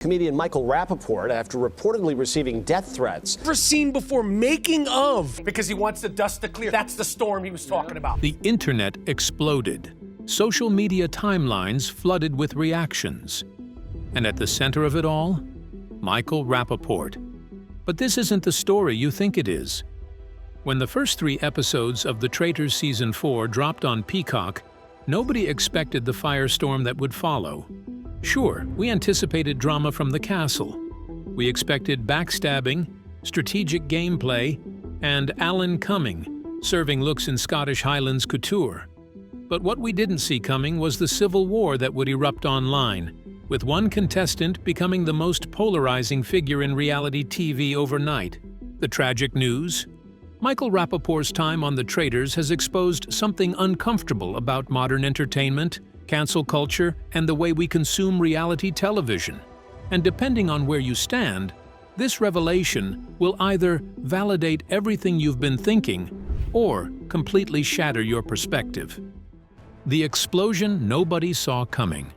Comedian Michael Rapaport after reportedly receiving death threats. Never seen before, making of. Because he wants the dust to clear. That's the storm he was talking about. The internet exploded. Social media timelines flooded with reactions. And at the center of it all, Michael Rapaport. But this isn't the story you think it is. When the first 3 episodes of the Traitors Season 4 dropped on Peacock, nobody expected the firestorm that would follow. Sure, we anticipated drama from the castle. We expected backstabbing, strategic gameplay, and Alan Cumming serving looks in Scottish Highlands couture. But what we didn't see coming was the civil war that would erupt online, with one contestant becoming the most polarizing figure in reality TV overnight. The tragic news? Michael Rapaport's time on the Traitors has exposed something uncomfortable about modern entertainment, cancel culture, and the way we consume reality television. And depending on where you stand, this revelation will either validate everything you've been thinking or completely shatter your perspective. The explosion nobody saw coming.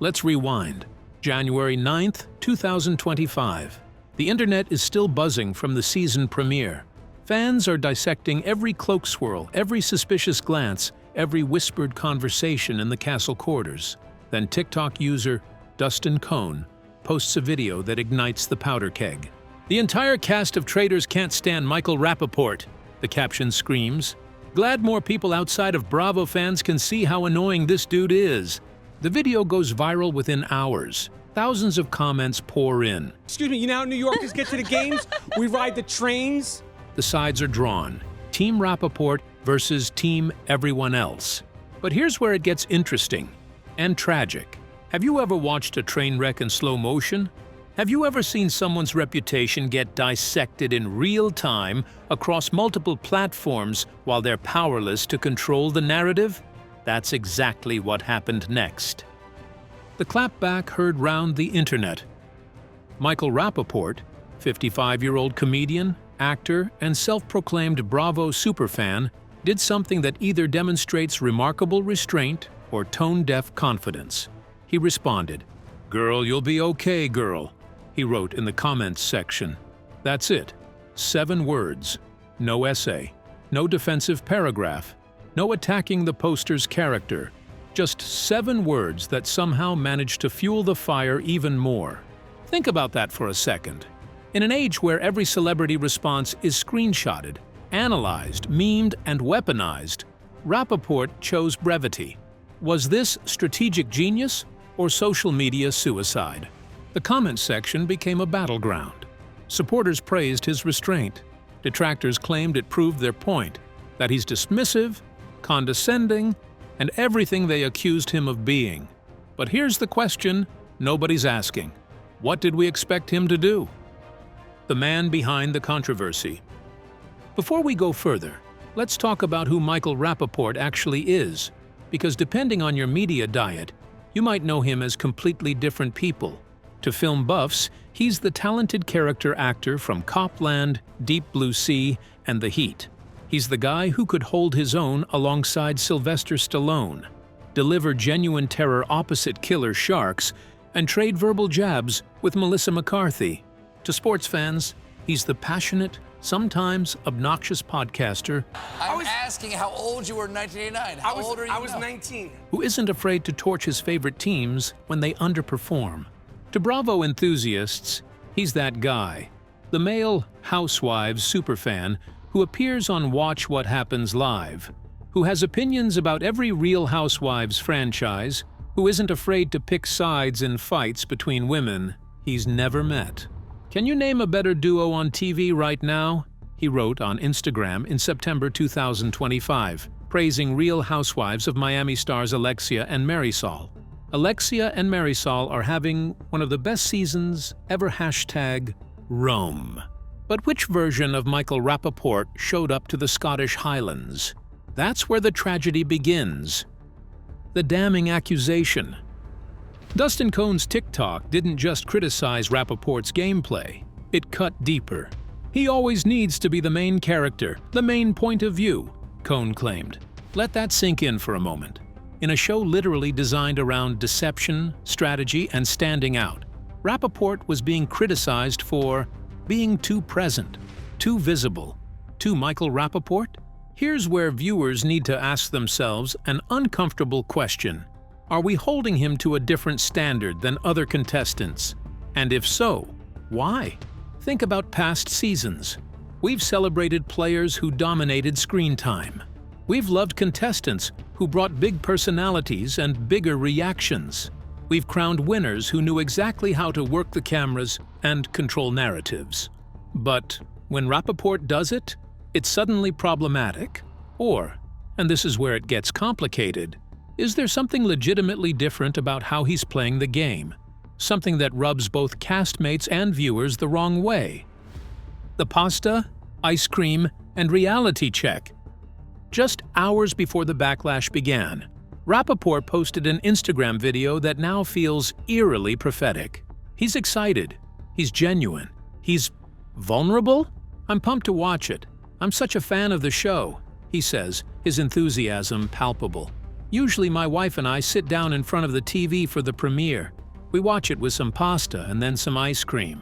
Let's rewind. January 9th, 2025. The internet is still buzzing from the season premiere. Fans are dissecting every cloak swirl, every suspicious glance, every whispered conversation in the castle quarters. Then TikTok user Dustin Cohn posts a video that ignites the powder keg. "The entire cast of Traitors can't stand Michael Rapaport," the caption screams. "Glad more people outside of Bravo fans can see how annoying this dude is." The video goes viral within hours. Thousands of comments pour in. Excuse me, you know how New Yorkers get to the games? We ride the trains? The sides are drawn. Team Rapaport versus Team Everyone Else. But here's where it gets interesting and tragic. Have you ever watched a train wreck in slow motion? Have you ever seen someone's reputation get dissected in real time across multiple platforms while they're powerless to control the narrative? That's exactly what happened next. The clapback heard round the internet. Michael Rapaport, 55-year-old comedian, actor, and self-proclaimed Bravo superfan, did something that either demonstrates remarkable restraint or tone-deaf confidence. He responded, "Girl, you'll be okay, girl," he wrote in the comments section. That's it. 7 words. No essay. No defensive paragraph. No attacking the poster's character. Just 7 words that somehow managed to fuel the fire even more. Think about that for a second. In an age where every celebrity response is screenshotted, analyzed, memed, and weaponized, Rapaport chose brevity. Was this strategic genius or social media suicide? The comment section became a battleground. Supporters praised his restraint. Detractors claimed it proved their point, that he's dismissive, condescending, and everything they accused him of being. But here's the question nobody's asking. What did we expect him to do? The man behind the controversy. Before we go further, let's talk about who Michael Rapaport actually is, because depending on your media diet, you might know him as completely different people. To film buffs, he's the talented character actor from Copland, Deep Blue Sea, and The Heat. He's the guy who could hold his own alongside Sylvester Stallone, deliver genuine terror opposite killer sharks, and trade verbal jabs with Melissa McCarthy. To sports fans, he's the passionate, sometimes obnoxious podcaster I'm asking how old you were in 1989. How old are you now? I was 19. who isn't afraid to torch his favorite teams when they underperform. To Bravo enthusiasts, he's that guy, the male Housewives superfan who appears on Watch What Happens Live, who has opinions about every Real Housewives franchise, who isn't afraid to pick sides in fights between women he's never met. "Can you name a better duo on TV right now?" he wrote on Instagram in September 2025, praising Real Housewives of Miami stars Alexia and Marisol. Alexia and Marisol are having one of the best seasons ever. #Rome. But which version of Michael Rapaport showed up to the Scottish Highlands? That's where the tragedy begins. The damning accusation. Dustin Cohn's TikTok didn't just criticize Rapaport's gameplay, it cut deeper. "He always needs to be the main character, the main point of view," Cohn claimed. Let that sink in for a moment. In a show literally designed around deception, strategy, and standing out, Rapaport was being criticized for being too present, too visible. To Michael Rapaport? Here's where viewers need to ask themselves an uncomfortable question. Are we holding him to a different standard than other contestants? And if so, why? Think about past seasons. We've celebrated players who dominated screen time. We've loved contestants who brought big personalities and bigger reactions. We've crowned winners who knew exactly how to work the cameras and control narratives. But when Rapaport does it, it's suddenly problematic? Or, and this is where it gets complicated, is there something legitimately different about how he's playing the game? Something that rubs both castmates and viewers the wrong way? The pasta, ice cream, and reality check. Just hours before the backlash began, Rapaport posted an Instagram video that now feels eerily prophetic. He's excited. He's genuine. He's vulnerable? I'm pumped to watch it. I'm such a fan of the show, he says, his enthusiasm palpable. Usually my wife and I sit down in front of the TV for the premiere. We watch it with some pasta and then some ice cream.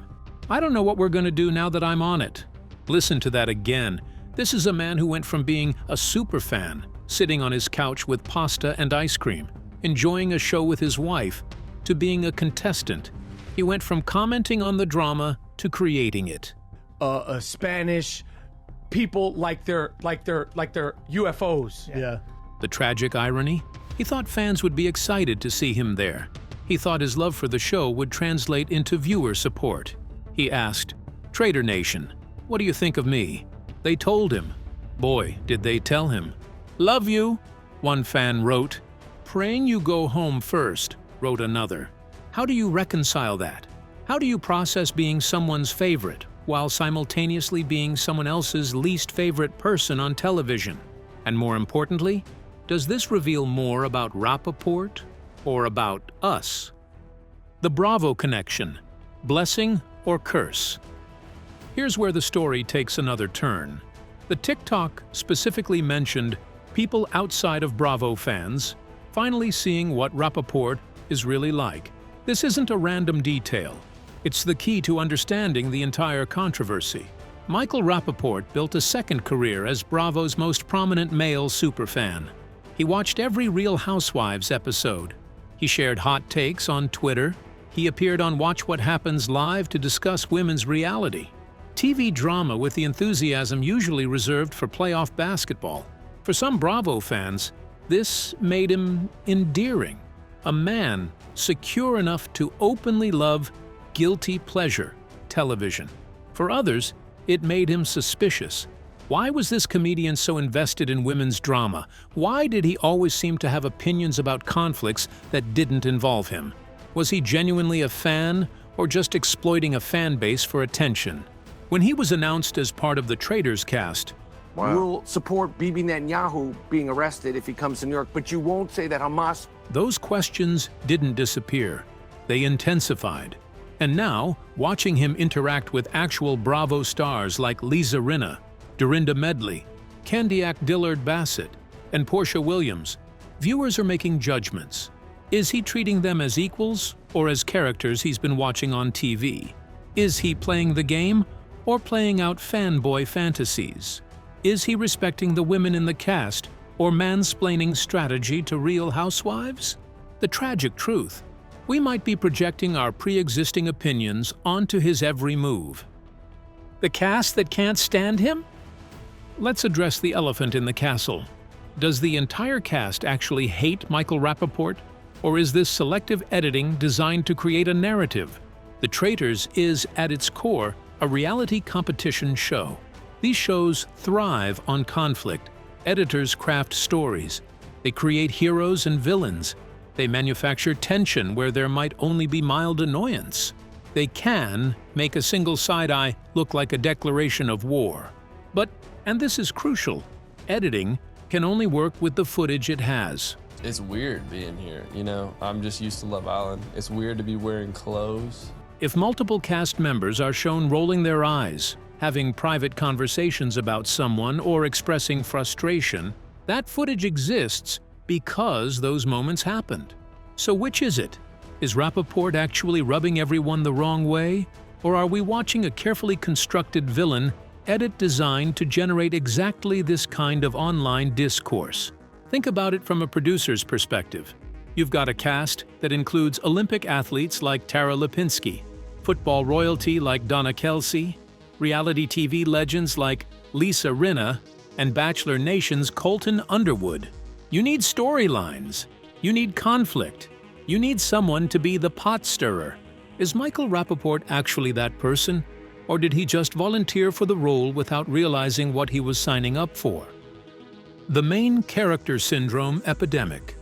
I don't know what we're going to do now that I'm on it. Listen to that again. This is a man who went from being a superfan, sitting on his couch with pasta and ice cream, enjoying a show with his wife, to being a contestant. He went from commenting on the drama to creating it. Spanish people like they're UFOs. Yeah. The tragic irony? He thought fans would be excited to see him there. He thought his love for the show would translate into viewer support. He asked, "Traitor Nation, what do you think of me?" They told him. Boy, did they tell him. "Love you," one fan wrote. "Praying you go home first," wrote another. How do you reconcile that? How do you process being someone's favorite while simultaneously being someone else's least favorite person on television? And more importantly, does this reveal more about Rapaport or about us? The Bravo connection, blessing or curse? Here's where the story takes another turn. The TikTok specifically mentioned people outside of Bravo fans finally seeing what Rapaport is really like. This isn't a random detail. It's the key to understanding the entire controversy. Michael Rapaport built a second career as Bravo's most prominent male superfan. He watched every Real Housewives episode. He shared hot takes on Twitter. He appeared on Watch What Happens Live to discuss women's reality. TV drama with the enthusiasm usually reserved for playoff basketball. For some Bravo fans, this made him endearing. A man secure enough to openly love guilty pleasure television. For others, it made him suspicious. Why was this comedian so invested in women's drama? Why did he always seem to have opinions about conflicts that didn't involve him? Was he genuinely a fan or just exploiting a fan base for attention? When he was announced as part of the Traitors cast, We'll support Bibi Netanyahu being arrested if he comes to New York, but you won't say that Hamas... those questions didn't disappear. They intensified. And now, watching him interact with actual Bravo stars like Lisa Rinna, Dorinda Medley, Candiac Dillard-Bassett, and Portia Williams, viewers are making judgments. Is he treating them as equals or as characters he's been watching on TV? Is he playing the game or playing out fanboy fantasies? Is he respecting the women in the cast or mansplaining strategy to Real Housewives? The tragic truth: we might be projecting our pre-existing opinions onto his every move. The cast that can't stand him? Let's address the elephant in the castle. Does the entire cast actually hate Michael Rapaport? Or is this selective editing designed to create a narrative? The Traitors is, at its core, a reality competition show. These shows thrive on conflict. Editors craft stories. They create heroes and villains. They manufacture tension where there might only be mild annoyance. They can make a single side-eye look like a declaration of war. But, and this is crucial, editing can only work with the footage it has. It's weird being here, you know? I'm just used to Love Island. It's weird to be wearing clothes. If multiple cast members are shown rolling their eyes, having private conversations about someone, or expressing frustration, that footage exists because those moments happened. So which is it? Is Rapaport actually rubbing everyone the wrong way? Or are we watching a carefully constructed villain edit designed to generate exactly this kind of online discourse? Think about it from a producer's perspective. You've got a cast that includes Olympic athletes like Tara Lipinski, football royalty like Donna Kelsey, reality TV legends like Lisa Rinna, and Bachelor Nation's Colton Underwood. You need storylines. You need conflict. You need someone to be the pot stirrer. Is Michael Rapaport actually that person? Or did he just volunteer for the role without realizing what he was signing up for? The main character syndrome epidemic.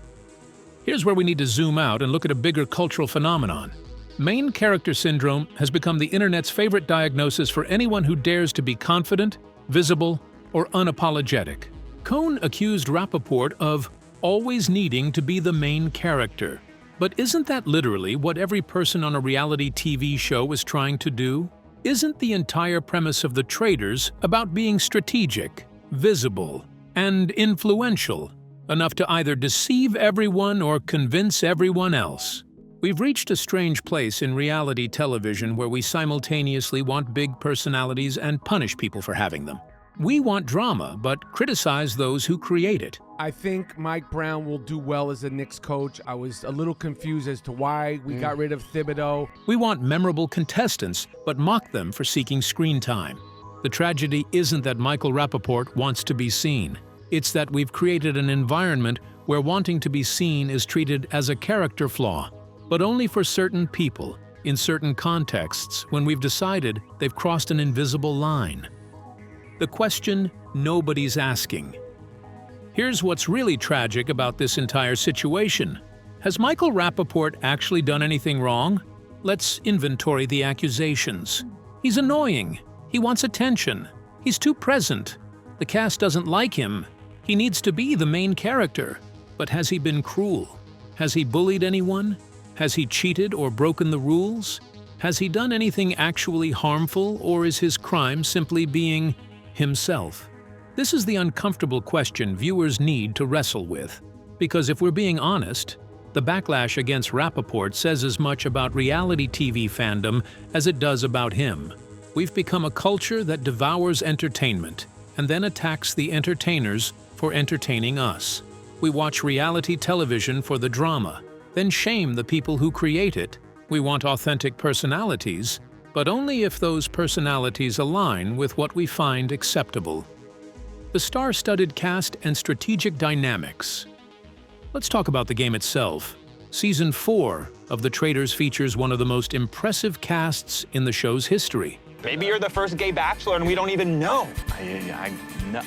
Here's where we need to zoom out and look at a bigger cultural phenomenon. Main character syndrome has become the internet's favorite diagnosis for anyone who dares to be confident, visible, or unapologetic. Cohn accused Rapaport of always needing to be the main character. But isn't that literally what every person on a reality TV show is trying to do? Isn't the entire premise of the Traitors about being strategic, visible, and influential, enough to either deceive everyone or convince everyone else? We've reached a strange place in reality television where we simultaneously want big personalities and punish people for having them. We want drama, but criticize those who create it. I think Mike Brown will do well as a Knicks coach. I was a little confused as to why we got rid of Thibodeau. We want memorable contestants, but mock them for seeking screen time. The tragedy isn't that Michael Rapaport wants to be seen. It's that we've created an environment where wanting to be seen is treated as a character flaw, but only for certain people, in certain contexts, when we've decided they've crossed an invisible line. The question nobody's asking. Here's what's really tragic about this entire situation. Has Michael Rapaport actually done anything wrong? Let's inventory the accusations. He's annoying. He wants attention. He's too present. The cast doesn't like him. He needs to be the main character. But has he been cruel? Has he bullied anyone? Has he cheated or broken the rules? Has he done anything actually harmful, or is his crime simply being himself? This is the uncomfortable question viewers need to wrestle with. Because if we're being honest, the backlash against Rapaport says as much about reality TV fandom as it does about him. We've become a culture that devours entertainment and then attacks the entertainers for entertaining us. We watch reality television for the drama, then shame the people who create it. We want authentic personalities, but only if those personalities align with what we find acceptable. The star-studded cast and strategic dynamics. Let's talk about the game itself. Season 4 of The Traitors features one of the most impressive casts in the show's history. Maybe you're the first gay bachelor and we don't even know. No.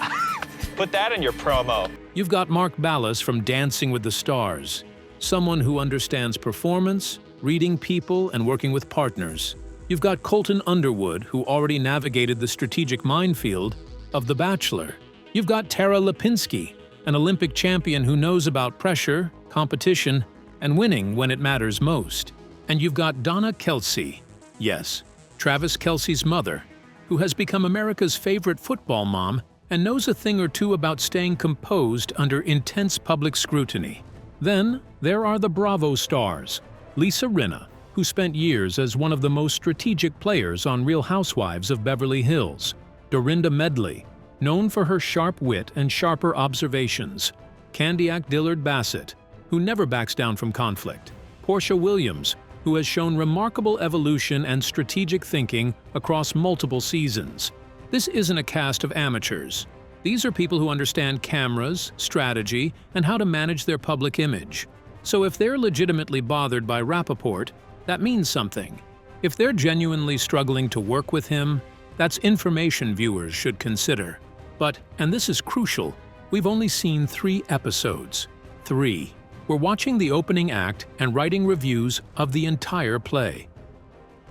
Put that in your promo. You've got Mark Ballas from Dancing with the Stars, someone who understands performance, reading people, and working with partners. You've got Colton Underwood, who already navigated the strategic minefield of The Bachelor. You've got Tara Lipinski, an Olympic champion who knows about pressure, competition, and winning when it matters most. And you've got Donna Kelsey, yes, Travis Kelce's mother, who has become America's favorite football mom and knows a thing or two about staying composed under intense public scrutiny. Then there are the Bravo stars, Lisa Rinna, who spent years as one of the most strategic players on Real Housewives of Beverly Hills, Dorinda Medley, known for her sharp wit and sharper observations, Candiac Dillard-Bassett, who never backs down from conflict, Portia Williams, who has shown remarkable evolution and strategic thinking across multiple seasons. This isn't a cast of amateurs. These are people who understand cameras, strategy, and how to manage their public image. So if they're legitimately bothered by Rapaport, that means something. If they're genuinely struggling to work with him, that's information viewers should consider. But, and this is crucial, we've only seen 3 episodes. 3. We're watching the opening act and writing reviews of the entire play.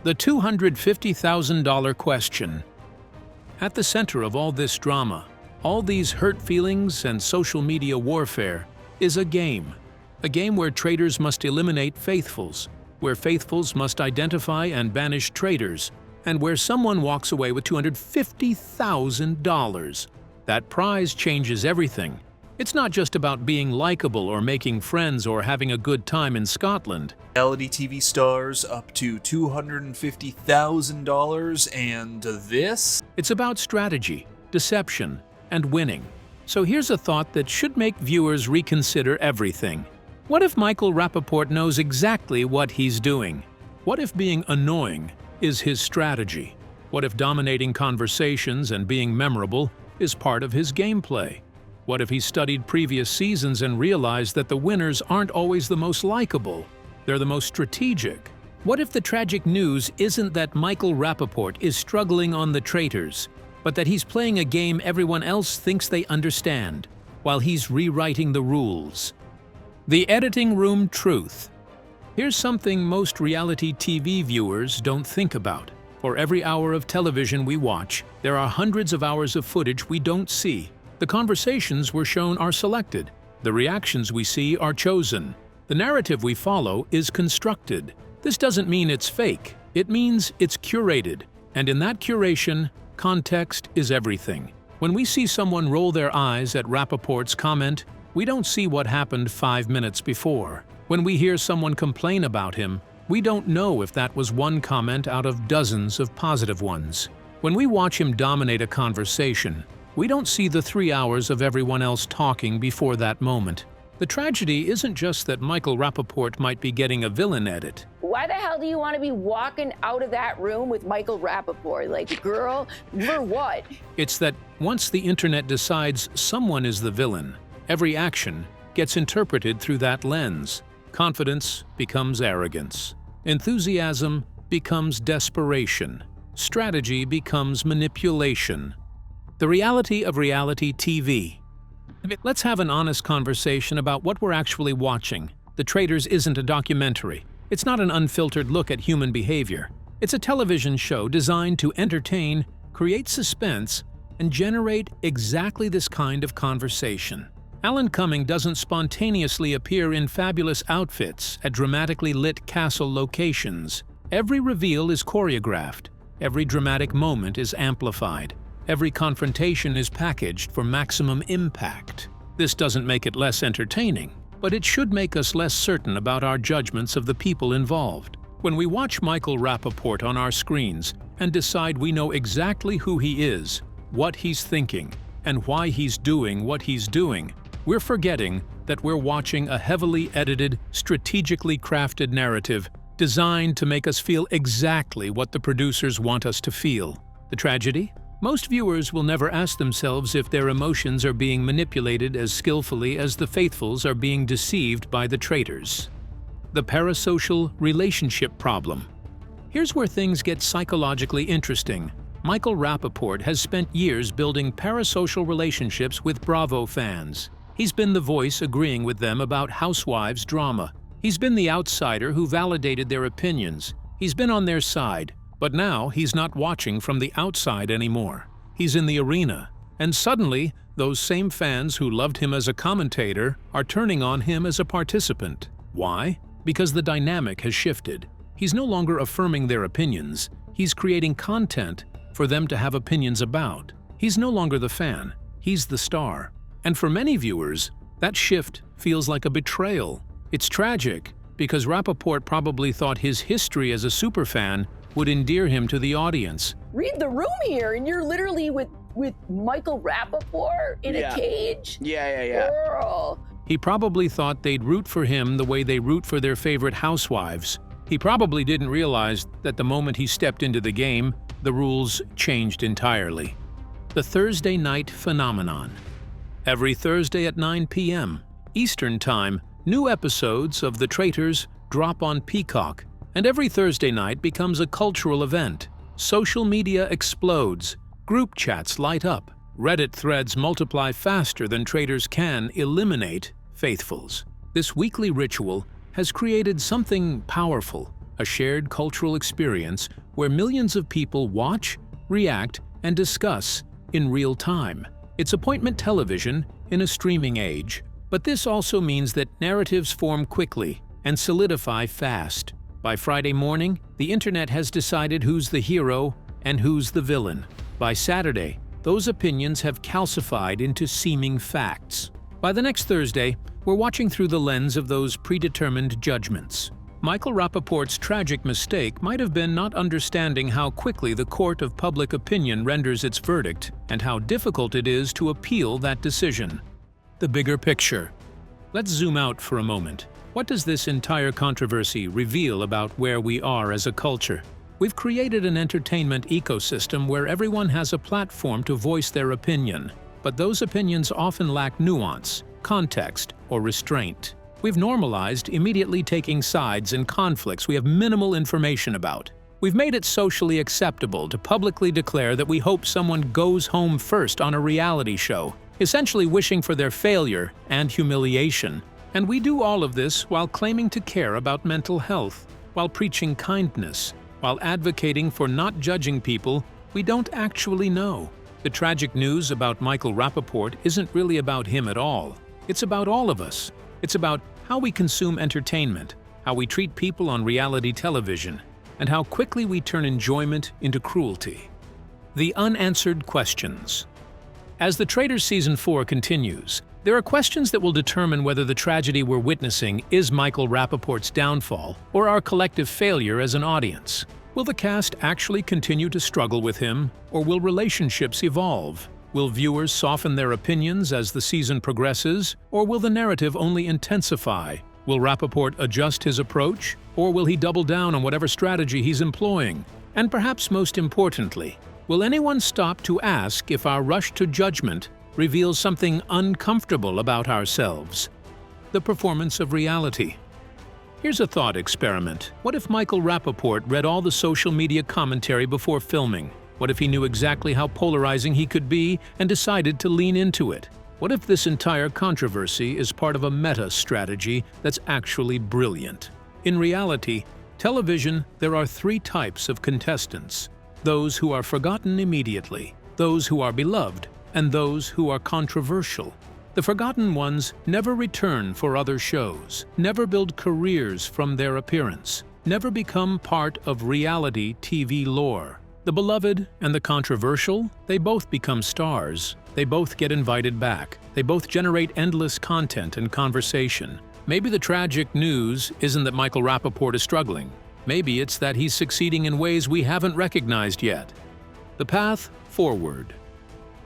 The $250,000 question. At the center of all this drama, all these hurt feelings and social media warfare, is a game. A game where traitors must eliminate faithfuls, where faithfuls must identify and banish traitors, and where someone walks away with $250,000. That prize changes everything. It's not just about being likable or making friends or having a good time in Scotland. Reality TV stars up to $250,000 and this? It's about strategy, deception, and winning. So here's a thought that should make viewers reconsider everything. What if Michael Rapaport knows exactly what he's doing? What if being annoying is his strategy? What if dominating conversations and being memorable is part of his gameplay? What if he studied previous seasons and realized that the winners aren't always the most likable? They're the most strategic. What if the tragic news isn't that Michael Rapaport is struggling on the Traitors, but that he's playing a game everyone else thinks they understand, while he's rewriting the rules? The editing room truth. Here's something most reality TV viewers don't think about. For every hour of television we watch, there are hundreds of hours of footage we don't see. The conversations we're shown are selected. The reactions we see are chosen. The narrative we follow is constructed. This doesn't mean it's fake. It means it's curated. And in that curation, context is everything. When we see someone roll their eyes at Rapaport's comment, we don't see what happened 5 minutes before. When we hear someone complain about him, we don't know if that was one comment out of dozens of positive ones. When we watch him dominate a conversation, we don't see the 3 hours of everyone else talking before that moment. The tragedy isn't just that Michael Rapaport might be getting a villain edit. Why the hell do you want to be walking out of that room with Michael Rapaport? Like, girl, for what? It's that once the internet decides someone is the villain, every action gets interpreted through that lens. Confidence becomes arrogance. Enthusiasm becomes desperation. Strategy becomes manipulation. The reality of reality TV. Let's have an honest conversation about what we're actually watching. The Traitors isn't a documentary. It's not an unfiltered look at human behavior. It's a television show designed to entertain, create suspense, and generate exactly this kind of conversation. Alan Cumming doesn't spontaneously appear in fabulous outfits at dramatically lit castle locations. Every reveal is choreographed. Every dramatic moment is amplified. Every confrontation is packaged for maximum impact. This doesn't make it less entertaining, but it should make us less certain about our judgments of the people involved. When we watch Michael Rapaport on our screens and decide we know exactly who he is, what he's thinking, and why he's doing what he's doing, we're forgetting that we're watching a heavily edited, strategically crafted narrative designed to make us feel exactly what the producers want us to feel. The tragedy? Most viewers will never ask themselves if their emotions are being manipulated as skillfully as the faithfuls are being deceived by the traitors. The parasocial relationship problem. Here's where things get psychologically interesting. Michael Rapaport has spent years building parasocial relationships with Bravo fans. He's been the voice agreeing with them about housewives drama. He's been the outsider who validated their opinions. He's been on their side. But now he's not watching from the outside anymore. He's in the arena. And suddenly, those same fans who loved him as a commentator are turning on him as a participant. Why? Because the dynamic has shifted. He's no longer affirming their opinions. He's creating content for them to have opinions about. He's no longer the fan. He's the star. And for many viewers, that shift feels like a betrayal. It's tragic because Rapaport probably thought his history as a superfan would endear him to the audience. Read the room here, and you're literally with Michael Rapaport in a cage? Yeah. Girl. He probably thought they'd root for him the way they root for their favorite housewives. He probably didn't realize that the moment he stepped into the game, the rules changed entirely. The Thursday night phenomenon. Every Thursday at 9 p.m. Eastern Time, new episodes of The Traitors drop on Peacock, and every Thursday night becomes a cultural event. Social media explodes, group chats light up, Reddit threads multiply faster than Traitors can eliminate faithfuls. This weekly ritual has created something powerful, a shared cultural experience where millions of people watch, react, and discuss in real time. It's appointment television in a streaming age, but this also means that narratives form quickly and solidify fast. By Friday morning, the internet has decided who's the hero and who's the villain. By Saturday, those opinions have calcified into seeming facts. By the next Thursday, we're watching through the lens of those predetermined judgments. Michael Rapaport's tragic mistake might have been not understanding how quickly the court of public opinion renders its verdict and how difficult it is to appeal that decision. The bigger picture. Let's zoom out for a moment. What does this entire controversy reveal about where we are as a culture? We've created an entertainment ecosystem where everyone has a platform to voice their opinion, but those opinions often lack nuance, context, or restraint. We've normalized immediately taking sides in conflicts we have minimal information about. We've made it socially acceptable to publicly declare that we hope someone goes home first on a reality show, essentially wishing for their failure and humiliation. And we do all of this while claiming to care about mental health, while preaching kindness, while advocating for not judging people we don't actually know. The tragic news about Michael Rapaport isn't really about him at all. It's about all of us. It's about how we consume entertainment, how we treat people on reality television, and how quickly we turn enjoyment into cruelty. The unanswered questions. As the Traitors Season 4 continues, there are questions that will determine whether the tragedy we're witnessing is Michael Rapaport's downfall or our collective failure as an audience. Will the cast actually continue to struggle with him, or will relationships evolve? Will viewers soften their opinions as the season progresses, or will the narrative only intensify? Will Rapaport adjust his approach, or will he double down on whatever strategy he's employing? And perhaps most importantly, will anyone stop to ask if our rush to judgment reveals something uncomfortable about ourselves? The performance of reality. Here's a thought experiment. What if Michael Rapaport read all the social media commentary before filming? What if he knew exactly how polarizing he could be and decided to lean into it? What if this entire controversy is part of a meta strategy that's actually brilliant? In reality, television, there are three types of contestants: those who are forgotten immediately, those who are beloved, and those who are controversial. The forgotten ones never return for other shows, never build careers from their appearance, never become part of reality TV lore. The beloved and the controversial, they both become stars. They both get invited back. They both generate endless content and conversation. Maybe the tragic news isn't that Michael Rapaport is struggling. Maybe it's that he's succeeding in ways we haven't recognized yet. The path forward.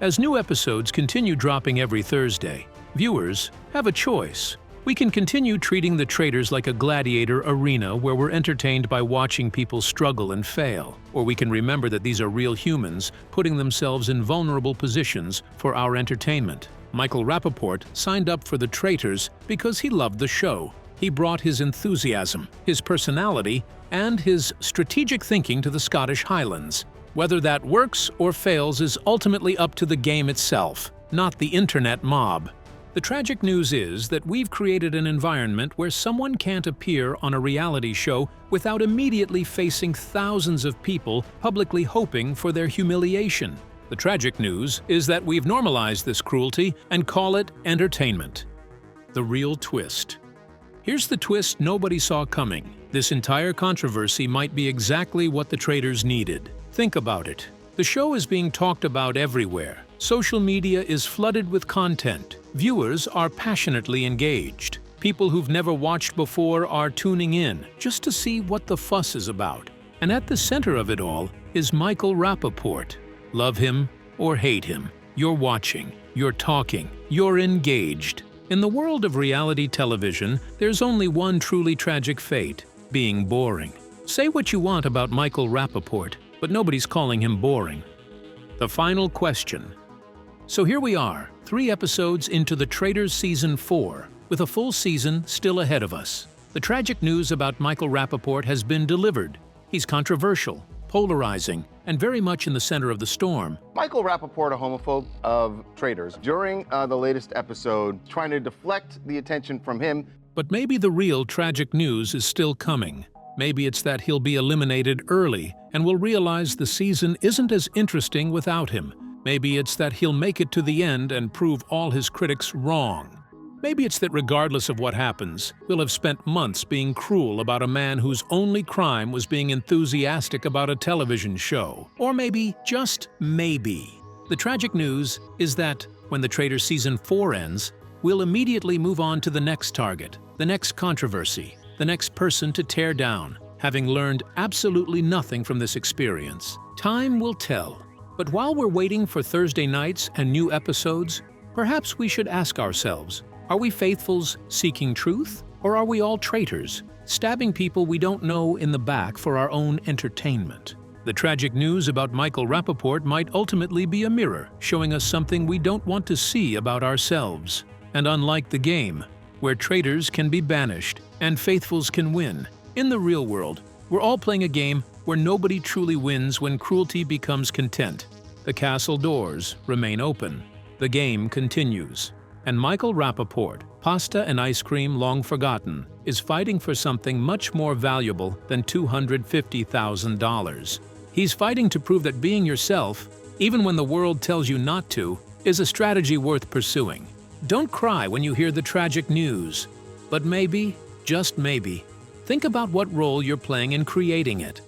As new episodes continue dropping every Thursday, viewers have a choice. We can continue treating the Traitors like a gladiator arena where we're entertained by watching people struggle and fail, or we can remember that these are real humans putting themselves in vulnerable positions for our entertainment. Michael Rapaport signed up for the Traitors because he loved the show. He brought his enthusiasm, his personality, and his strategic thinking to the Scottish Highlands. Whether that works or fails is ultimately up to the game itself, not the internet mob. The tragic news is that we've created an environment where someone can't appear on a reality show without immediately facing thousands of people publicly hoping for their humiliation. The tragic news is that we've normalized this cruelty and call it entertainment. The real twist. Here's the twist nobody saw coming. This entire controversy might be exactly what the Traitors needed. Think about it. The show is being talked about everywhere. Social media is flooded with content. Viewers are passionately engaged. People who've never watched before are tuning in just to see what the fuss is about. And at the center of it all is Michael Rapaport. Love him or hate him, you're watching, you're talking, you're engaged. In the world of reality television, there's only one truly tragic fate: being boring. Say what you want about Michael Rapaport, but nobody's calling him boring. The final question. So here we are, 3 episodes into the Traitors Season 4, with a full season still ahead of us. The tragic news about Michael Rapaport has been delivered. He's controversial, polarizing, and very much in the center of the storm. Michael Rapaport, a homophobe of Traitors, during the latest episode, trying to deflect the attention from him. But maybe the real tragic news is still coming. Maybe it's that he'll be eliminated early and we'll realize the season isn't as interesting without him. Maybe it's that he'll make it to the end and prove all his critics wrong. Maybe it's that regardless of what happens, we'll have spent months being cruel about a man whose only crime was being enthusiastic about a television show. Or maybe, just maybe, the tragic news is that when the Traitors Season 4 ends, we'll immediately move on to the next target, the next controversy, the next person to tear down, having learned absolutely nothing from this experience. Time will tell. But while we're waiting for Thursday nights and new episodes, perhaps we should ask ourselves, are we faithfuls seeking truth, or are we all traitors, stabbing people we don't know in the back for our own entertainment? The tragic news about Michael Rapaport might ultimately be a mirror, showing us something we don't want to see about ourselves. And unlike the game, where traitors can be banished and faithfuls can win, in the real world, we're all playing a game where nobody truly wins when cruelty becomes content. The castle doors remain open. The game continues. And Michael Rapaport, pasta and ice cream long forgotten, is fighting for something much more valuable than $250,000. He's fighting to prove that being yourself, even when the world tells you not to, is a strategy worth pursuing. Don't cry when you hear the tragic news, but maybe, just maybe, think about what role you're playing in creating it.